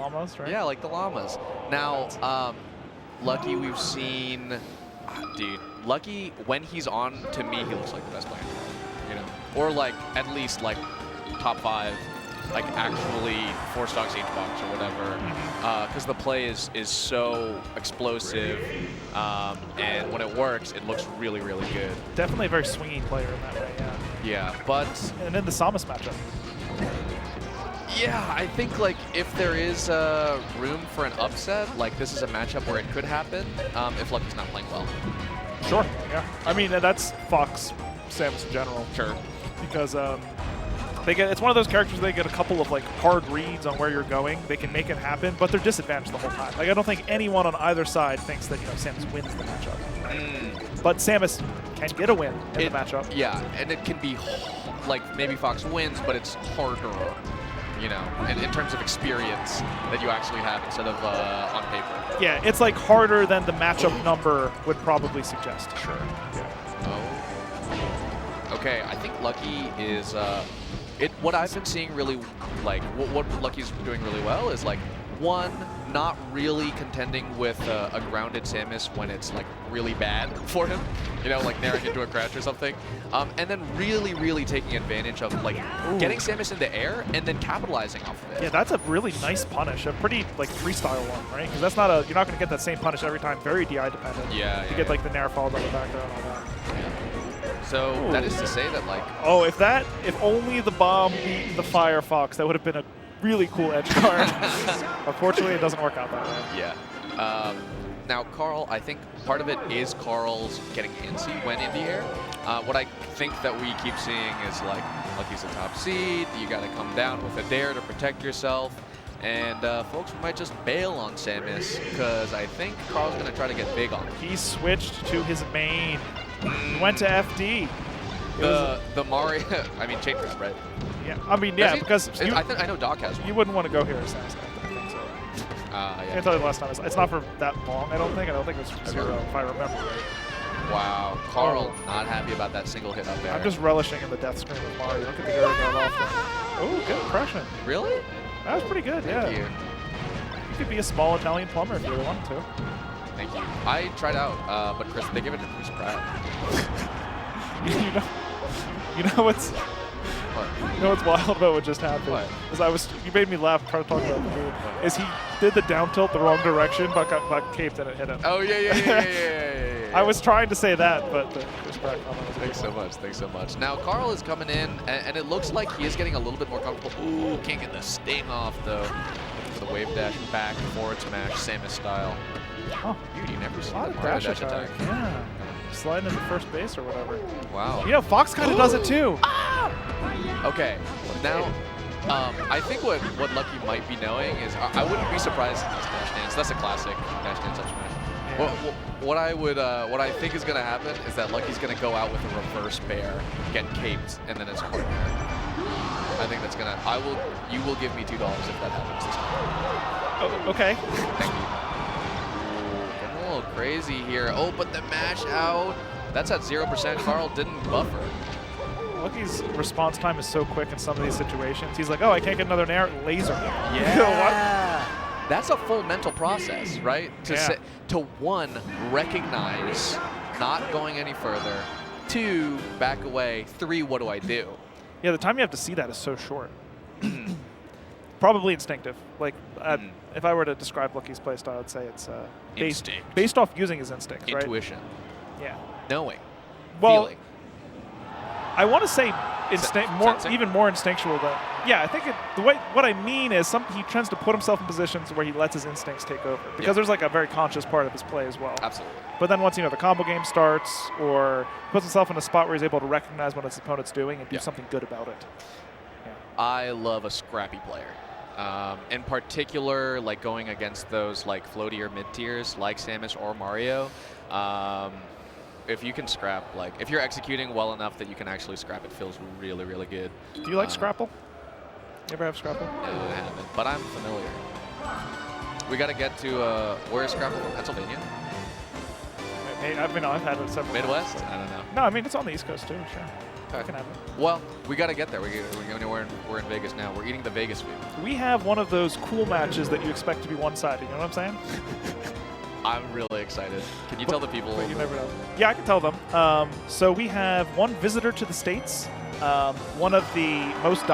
llamas, right? Yeah, like the llamas. Now, Lucky, we've seen, dude, Lucky, when he's on, to me, he looks like the best player in the world, you know? Or like, at least like top 5, like actually 4-stock siege box or whatever, because the play is so explosive, and when it works, it looks really, really good. Definitely a very swingy player in that way, yeah. Yeah, but... And then the Samus matchup. Yeah, I think like if there is room for an upset, like this is a matchup where it could happen if Lucky's not playing well. Sure, yeah. I mean, that's Fox, Samus in general. Sure. Because it's one of those characters they get a couple of like hard reads on where you're going. They can make it happen, but they're disadvantaged the whole time. Like I don't think anyone on either side thinks that Samus wins the matchup. Right? But Samus can get a win in the matchup. Yeah, and it can be like maybe Fox wins, but it's harder, you know, in terms of experience that you actually have instead of on paper. Yeah, it's like harder than the matchup number would probably suggest. Sure. Yeah. Oh. Okay, I think Lucky is. What I've been seeing really, like, what Lucky's doing really well is, like, one, not really contending with a grounded Samus when it's, like, really bad for him, you know, like naring into a crouch or something. And then really, really taking advantage of, like, getting Samus in the air and then capitalizing off of it. Yeah, that's a really nice punish, a pretty, like, freestyle one, right? Because that's not you're not going to get that same punish every time, very DI dependent. Yeah, You get, like, the nair followed by the back there and all that. So that is to say that, like... Oh, if only the bomb beat the Firefox, that would have been a really cool edge guard. Unfortunately, it doesn't work out that way. Yeah. Now, Carl, I think part of it is Carl's getting antsy when in the air. What I think that we keep seeing is, like, Lucky's a top seed, you got to come down with a dare to protect yourself. And folks, we might just bail on Samus, because I think Carl's going to try to get big on him. He switched to his main. He went to FD. The Mario, I mean, chain grab, right? Yeah, I mean, yeah, because I know Doc has one. You wouldn't want to go here as Samus. I think so. Yeah. I told you last time. It's not for that long, I don't think. I don't think it was 0, if I remember right. Wow, Carl not happy about that single hit up there. I'm just relishing in the death screen with Mario. Look at the arrow going off there. Oh, good impression. Really? That was pretty good, yeah. Thank you. You could be a small Italian plumber if you really wanted to. Thank you. I tried out, but they give it to Chris Pratt. You know what's wild about what just happened? What? Is you made me laugh trying to talk about the dude. Is he did the down tilt the wrong direction, but got caped and it hit him. Oh yeah. I was trying to say that, but Chris Pratt comment was Thanks so much. Now Carl is coming in, and it looks like he is getting a little bit more comfortable. Ooh, can't get the sting off though. For the wave dash back, forward smash, Samus style. Oh, dude, you never seen a lot that of Mario dash dash attack. attack. Yeah. Sliding into first base or whatever. Wow. You know, Fox kind of does it too. Okay, now I think what Lucky might be knowing is I wouldn't be surprised in this dash dance. That's a classic dash dance up smash. Yeah. What I think is going to happen is that Lucky's going to go out with a reverse bear, get caped, and then it's hard. I think that's gonna. You will give me $2 if that happens this time. Oh, okay. Thank you. Ooh, getting a little crazy here. Oh, but the mash out. That's at 0%. Carl didn't buffer. Lucky's response time is so quick in some of these situations. He's like, oh, I can't get another nair. Laser. Yeah. That's a full mental process, right? To one, recognize not going any further. 2, back away. 3, what do I do? Yeah, the time you have to see that is so short. Probably instinctive. Like, if I were to describe Lucky's playstyle, I'd say it's based off using his instincts, right? Intuition. Yeah. Knowing. Well, feeling. I want to say even more instinctual than. Yeah, I think what I mean is he tends to put himself in positions where he lets his instincts take over because there's like a very conscious part of his play as well. Absolutely. But then once the combo game starts or he puts himself in a spot where he's able to recognize what his opponent's doing and do something good about it. Yeah. I love a scrappy player. In particular, like going against those like floatier mid tiers like Samus or Mario. If you can scrap, like if you're executing well enough that you can actually scrap, it feels really, really good. Do you like Scrapple? You ever have Scrapple? No, I haven't, but I'm familiar. We got to get to where is Scrapple from? Pennsylvania? I mean, I've had it several Midwest? times, so. I don't know. No, I mean it's on the East Coast too. Sure. Okay. Can happen. Well, we got to get there. We're in Vegas now. We're eating the Vegas food. We have one of those cool matches that you expect to be one-sided. You know what I'm saying? I'm really excited. Can you tell the people? But you never know. Yeah, I can tell them. So we have one visitor to the States. One of the most dominant